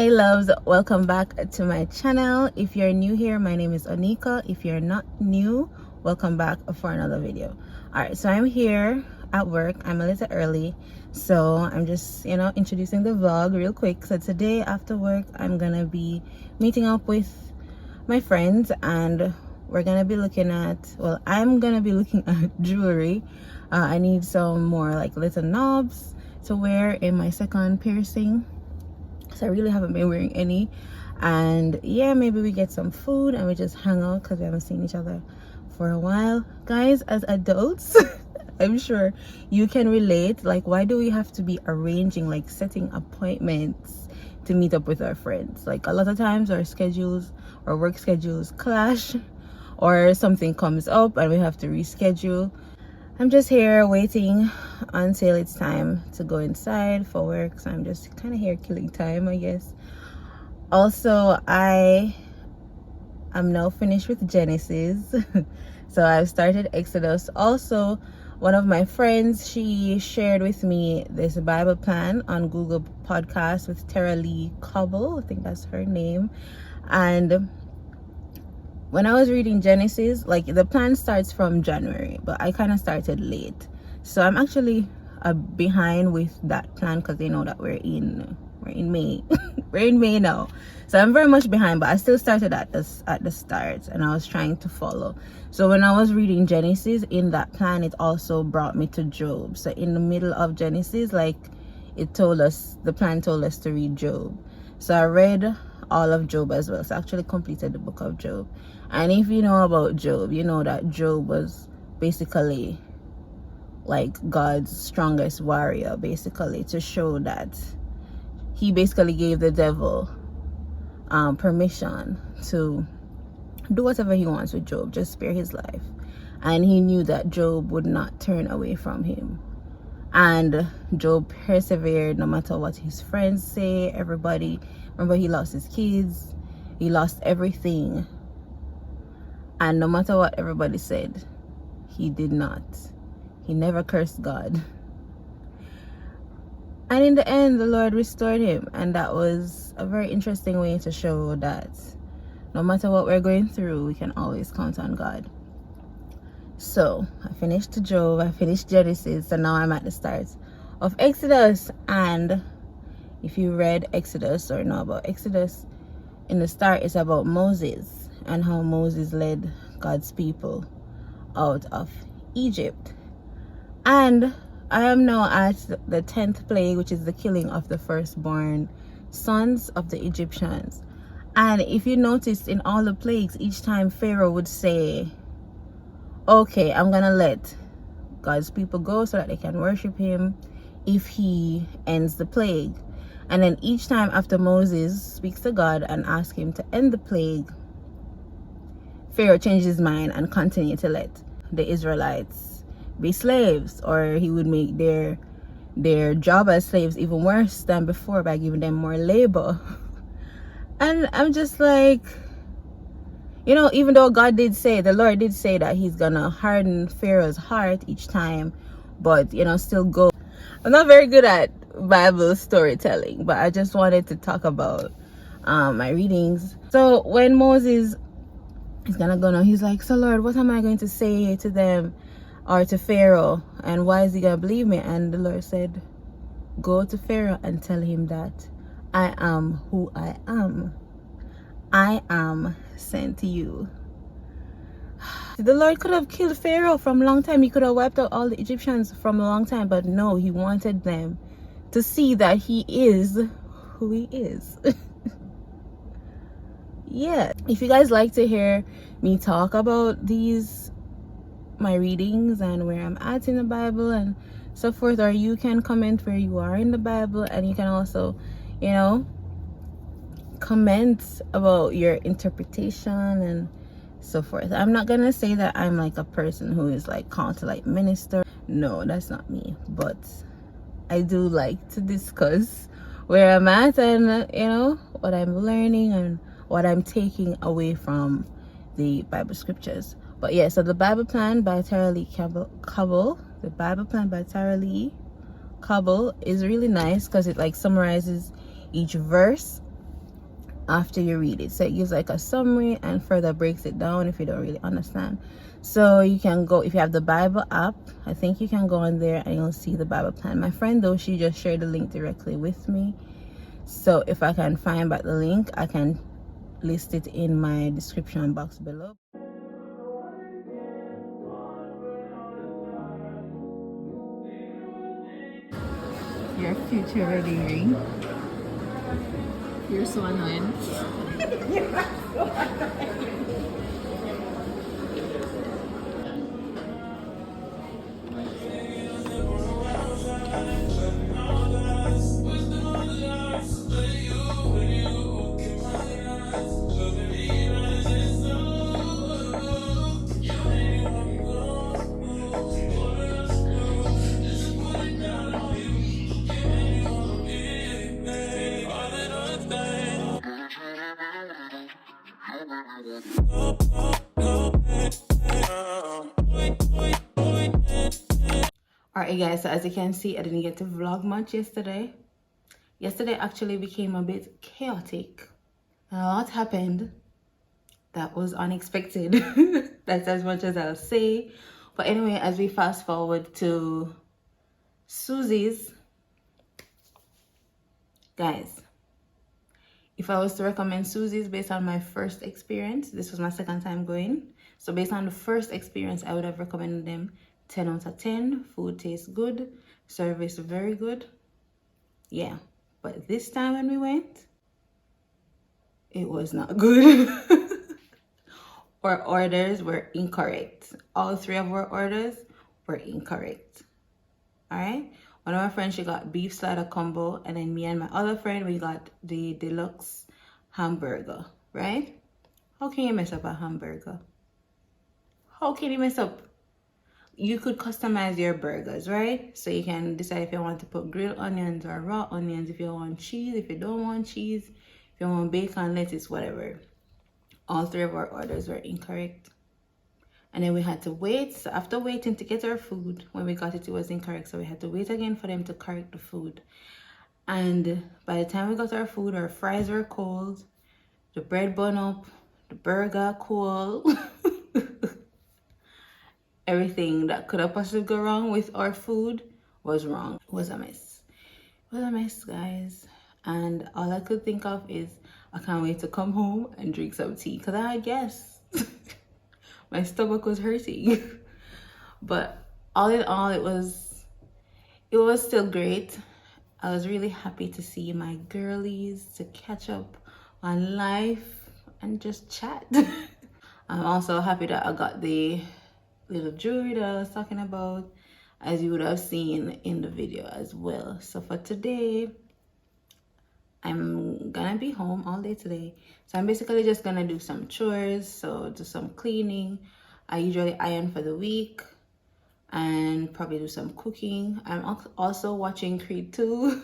Hi loves, welcome back to my channel. If you're new here, my name is Onika. If you're not new, welcome back for another video. All right, so I'm here at work. I'm a little early, so I'm just introducing the vlog real quick. So today after work, I'm gonna be meeting up with my friends and we're gonna be looking at, well, I'm gonna be looking at jewelry. I need some more like little knobs to wear in my second piercing. So I really haven't been wearing any, and yeah, maybe we get some food and we just hang out because we haven't seen each other for a while. Guys, as adults, I'm sure you can relate. Like, why do we have to be arranging, like setting appointments to meet up with our friends? Like, a lot of times our schedules or work schedules clash, or something comes up and we have to reschedule. I'm just here waiting until it's time to go inside for work, so I'm just kind of here killing time, I guess. Also, I am now finished with Genesis. So I've started Exodus. Also, one of my friends, she shared with me this Bible plan on Google Podcast with Tara-Leigh Cobble, I think that's her name. And when I was reading Genesis, like, the plan starts from January, but I kind of started late, so I'm actually behind with that plan because they know that we're in May. We're in May now, so I'm very much behind, but I still started at the start and I was trying to follow. So when I was reading Genesis, in that plan it also brought me to Job. So in the middle of Genesis, like, it told us, the plan told us to read Job. So I read all of Job as well. So I actually completed the book of Job. And if you know about Job, you know that Job was basically like God's strongest warrior, basically, to show that he basically gave the devil permission to do whatever he wants with Job, just spare his life. And he knew that Job would not turn away from him. And Job persevered no matter what his friends say, everybody. Remember, he lost his kids, he lost everything, and no matter what everybody said, he never cursed God. And in the end, the Lord restored him, and that was a very interesting way to show that no matter what we're going through, we can always count on God. So I finished Job, I finished Genesis, so now I'm at the start of Exodus. And if you read Exodus or know about Exodus, in the start it's about Moses and how Moses led God's people out of Egypt. And I am now at the 10th plague, which is the killing of the firstborn sons of the Egyptians. And if you notice, in all the plagues, each time Pharaoh would say, okay, I'm gonna let God's people go so that they can worship him if he ends the plague. And then each time after Moses speaks to God and asks him to end the plague, Pharaoh changes his mind and continue to let the Israelites be slaves, or he would make their job as slaves even worse than before by giving them more labor. And I'm just like, even though the Lord did say that he's gonna harden Pharaoh's heart each time, but still go. I'm not very good at Bible storytelling, but I just wanted to talk about my readings. So when Moses is gonna go now, he's like, so Lord, what am I going to say to them or to Pharaoh, and why is he gonna believe me? And the Lord said, go to Pharaoh and tell him that I am who I am. I am sent to you. The Lord could have killed Pharaoh from a long time. He could have wiped out all the Egyptians from a long time, but no, he wanted them to see that he is who he is. Yeah, if you guys like to hear me talk about my readings and where I'm at in the Bible and so forth, or you can comment where you are in the Bible, and you can also comment about your interpretation and so forth. I'm not gonna say that I'm like a person who is like called to like minister. No, that's not me, but I do like to discuss where I'm at and what I'm learning and what I'm taking away from the Bible scriptures. But yeah, so the Bible plan by Tara-Leigh Cobble, the Bible plan by Tara-Leigh Cobble is really nice because it like summarizes each verse after you read it. So it gives like a summary and further breaks it down if you don't really understand. So you can go, if you have the Bible app, I think you can go on there and you'll see the Bible plan. My friend though, she just shared the link directly with me. So if I can find back the link, I can list it in my description box below. Your future wedding ring. You're so annoying. You're so annoying. Alright guys, so as you can see, I didn't get to vlog much yesterday. Yesterday actually became a bit chaotic. A lot happened that was unexpected. That's as much as I'll say. But anyway, as we fast forward to Susie's, guys, if I was to recommend Susie's based on my first experience, this was my second time going. So based on the first experience, I would have recommended them 10 out of 10. Food tastes good, service very good. Yeah, but this time when we went, it was not good. Our orders were incorrect. All three of our orders were incorrect. All right, one of my friends, she got beef slider combo, and then me and my other friend, we got the deluxe hamburger. Right? How can you mess up a hamburger? How can you mess up? You could customize your burgers, right? So you can decide if you want to put grilled onions or raw onions, if you want cheese, if you don't want cheese, if you want bacon, lettuce, whatever. All three of our orders were incorrect. And then we had to wait. So after waiting to get our food, when we got it, it was incorrect. So we had to wait again for them to correct the food. And by the time we got our food, our fries were cold, the bread bun up, the burger cool. Everything that could have possibly go wrong with our food was wrong. It was a mess. It was a mess, guys. And all I could think of is I can't wait to come home and drink some tea, because I guess my stomach was hurting. But all in all, it was still great. I was really happy to see my girlies, to catch up on life and just chat. I'm also happy that I got the little jewelry that I was talking about, as you would have seen in the video as well. So for today, I'm gonna be home all day today. So I'm basically just gonna do some chores, so do some cleaning. I usually iron for the week and probably do some cooking. I'm also watching Creed 2.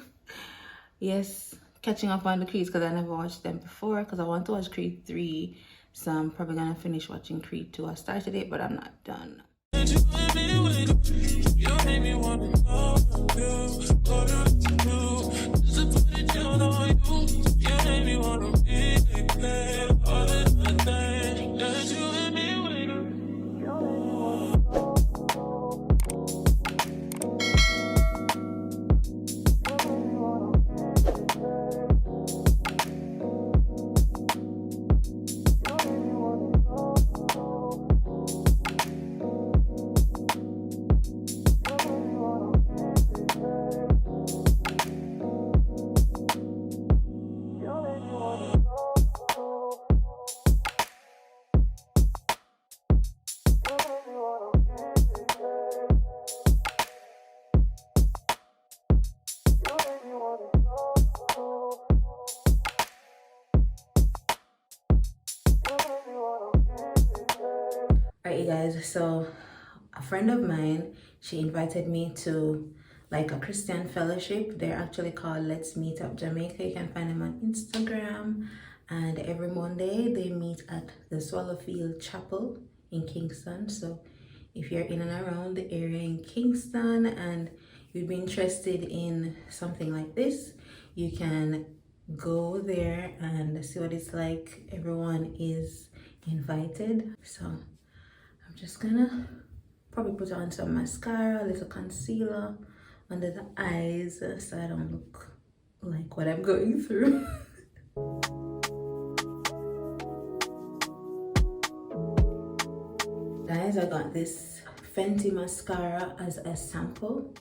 Yes, catching up on the Creeds, because I never watched them before, because I want to watch Creed 3. So I'm probably gonna finish watching Creed 2. I started it, but I'm not done. Alright, you guys, so a friend of mine, she invited me to like a Christian fellowship. They're actually called Let's Meet Up Jamaica. You can find them on Instagram, and every Monday they meet at the Swallowfield Chapel in Kingston. So if you're in and around the area in Kingston and you'd be interested in something like this, you can go there and see what it's like. Everyone is invited. So I'm just gonna probably put on some mascara, a little concealer under the eyes so I don't look like what I'm going through. Guys, I got this Fenty mascara as a sample,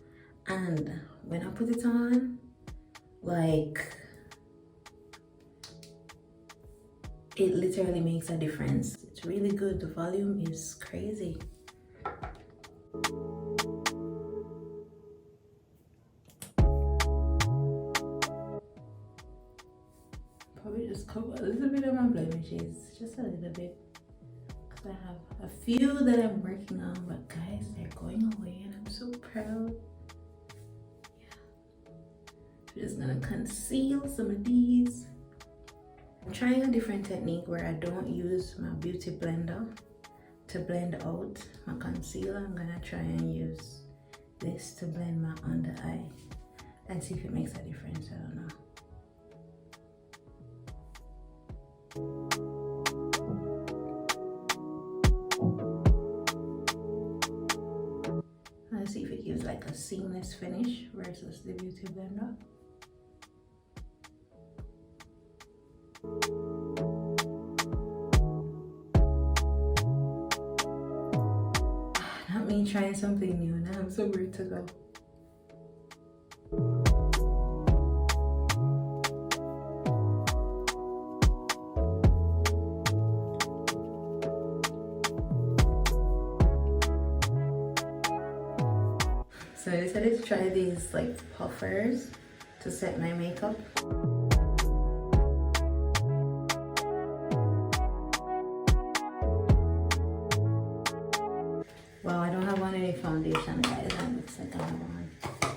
and when I put it on, like, it literally makes a difference. It's really good. The volume is crazy. Probably just cover a little bit of my blemishes, just a little bit. I have a few that I'm working on, but guys, they're going away and I'm so proud. Yeah. I'm just gonna conceal some of these. I'm trying a different technique where I don't use my beauty blender to blend out my concealer. I'm gonna try and use this to blend my under eye and see if it makes a difference. I don't know. Let's see if it gives like a seamless finish versus the beauty blender. Not me trying something new. Now I'm so ready to go. So I decided to try these like puffers to set my makeup. Well, I don't have on any foundation, guys. That looks like I have on foundation.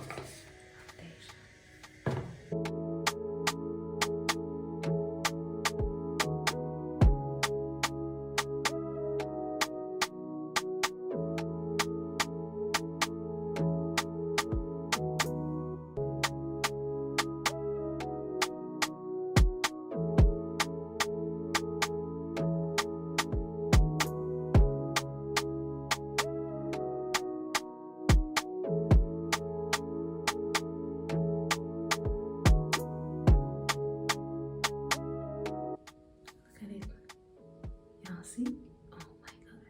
See? Oh my god.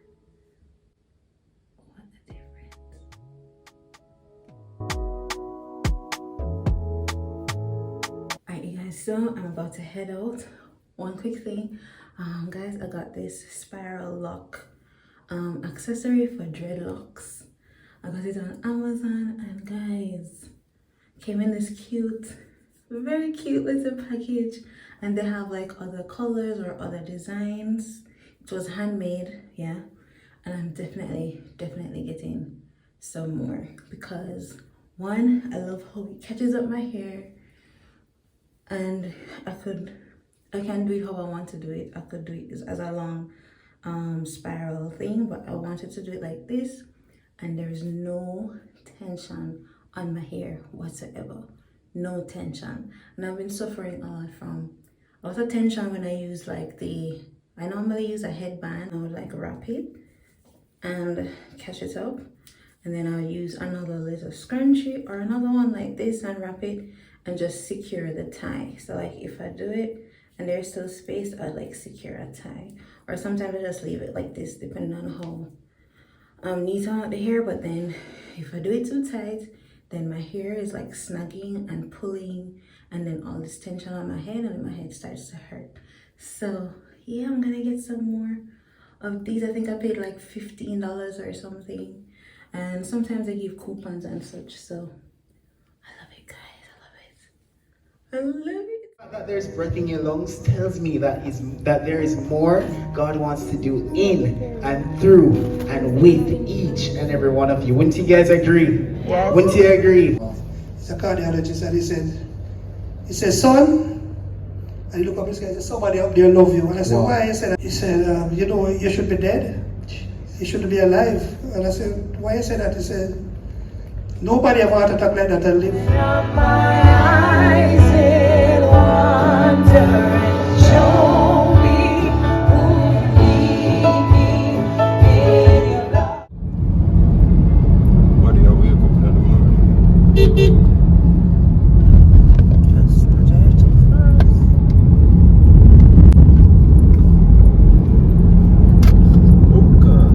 What a difference. Alright, you guys, so I'm about to head out. One quick thing. Guys, I got this spiral lock accessory for dreadlocks. I got it on Amazon, and guys, came in this cute, very cute little package, and they have like other colors or other designs. It was handmade, yeah, and I'm definitely getting some more because one, I love how it catches up my hair, and I can do it how I want to do it. I could do it as a long spiral thing, but I wanted to do it like this, and there is no tension on my hair whatsoever. No tension. And I've been suffering a lot from a lot of tension when I use like I normally use a headband. I would like wrap it and catch it up, and then I'll use another little scrunchie or another one like this and wrap it and just secure the tie. So like if I do it and there's still space, I like secure a tie, or sometimes I just leave it like this depending on how neat I want the hair. But then if I do it too tight, then my hair is like snagging and pulling, and then all this tension on my head, and then my head starts to hurt. So yeah, I'm gonna get some more of these. I think I paid like $15 or something, and sometimes they give coupons and such. So I love it, guys. I love it. That there's breath in your lungs tells me that there is more God wants to do in and through and with each and every one of you. Wouldn't you guys agree? Yes. Wouldn't you agree? The cardiologist, and he said, son, and he looked up at this guy and said, somebody up there love you. And I said, why? He said, you know, you should be dead. You shouldn't be alive. And I said, why you say that? He said, nobody have a heart attack like that and live. water and show me who lead me in your love. Why do y'all wake up in the morning? Just the dirty first. Oh God.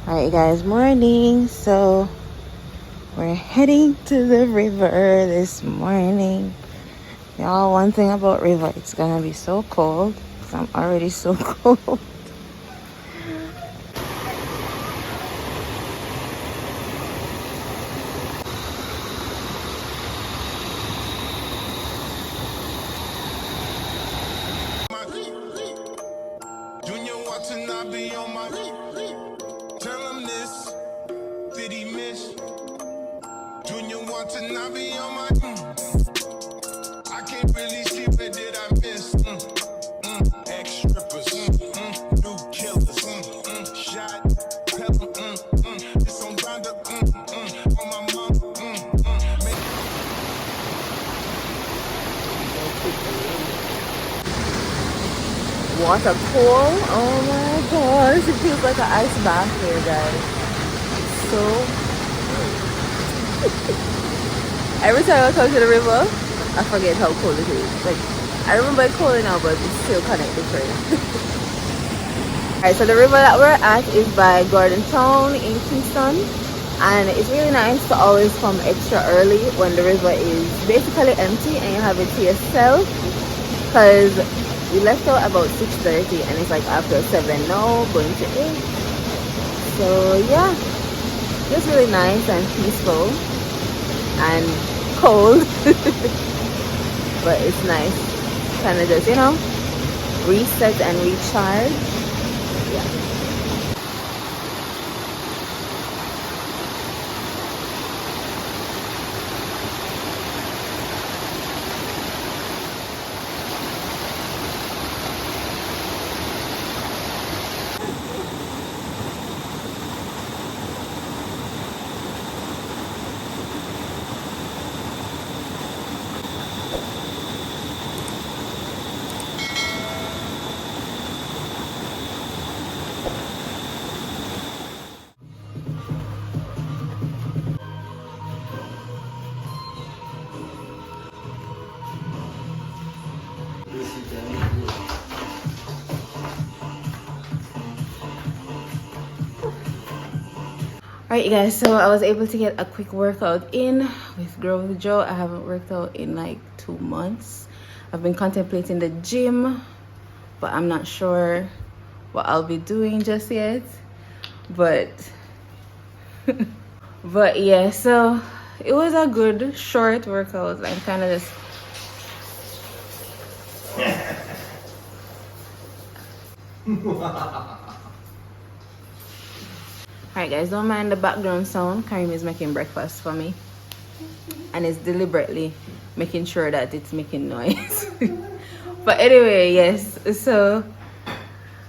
Alright guys, morning. So we're heading to the river this morning. Y'all, one thing about river, it's gonna be so cold. 'Cause I'm already so cold. Junior watching, I be on my tell him this, did he miss? Junior watching, I be on my I can't really see where did I miss? Ex strippers, new killers, shot, pepper, this on Donda, on my mom, Water pool. Oh my gosh, it feels like an ice bath here, guys. So every time I come to the river, I forget how cold it is. Like I remember it's cold now, but it's still kind of different. Alright, so the river that we're at is by Gordon Town in Kingston, and it's really nice to always come extra early when the river is basically empty and you have it to yourself, because we left out about 6:30 and it's like after 7 now, going to 8. So yeah, just really nice and peaceful and cold. But it's nice. Kind of just, you know, reset and recharge. Yeah. Alright you guys, so I was able to get a quick workout in with Grove Joe. I haven't worked out in like 2 months. I've been contemplating the gym, but I'm not sure what I'll be doing just yet. But but yeah, so it was a good short workout. I'm kind of just Alright guys, don't mind the background sound. Karim is making breakfast for me, and it's deliberately making sure that it's making noise. But anyway, yes, so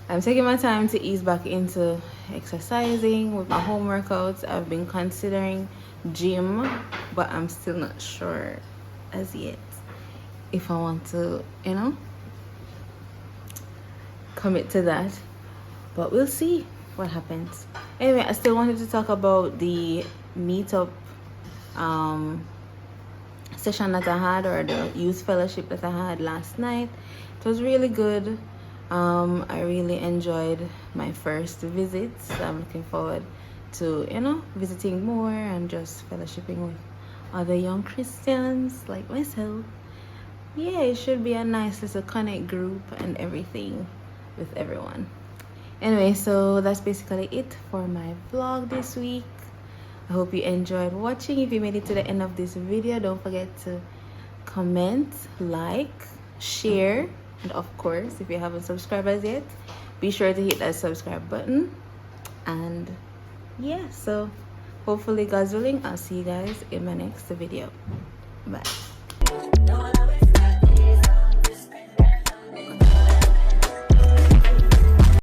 I'm taking my time to ease back into exercising with my home workouts. I've been considering gym, but I'm still not sure as yet if I want to, you know, commit to that. But we'll see what happens. Anyway, I still wanted to talk about the meetup session that I had, or the youth fellowship that I had last night. It was really good. I really enjoyed my first visit. So I'm looking forward to, you know, visiting more and just fellowshipping with other young Christians like myself. Yeah, it should be a nice little connect group and everything with everyone. Anyway, so that's basically it for my vlog this week. I hope you enjoyed watching. If you made it to the end of this video, don't forget to comment, like, share, and of course, if you haven't subscribed as yet, be sure to hit that subscribe button. And yeah, so hopefully, God's willing, I'll see you guys in my next video. Bye.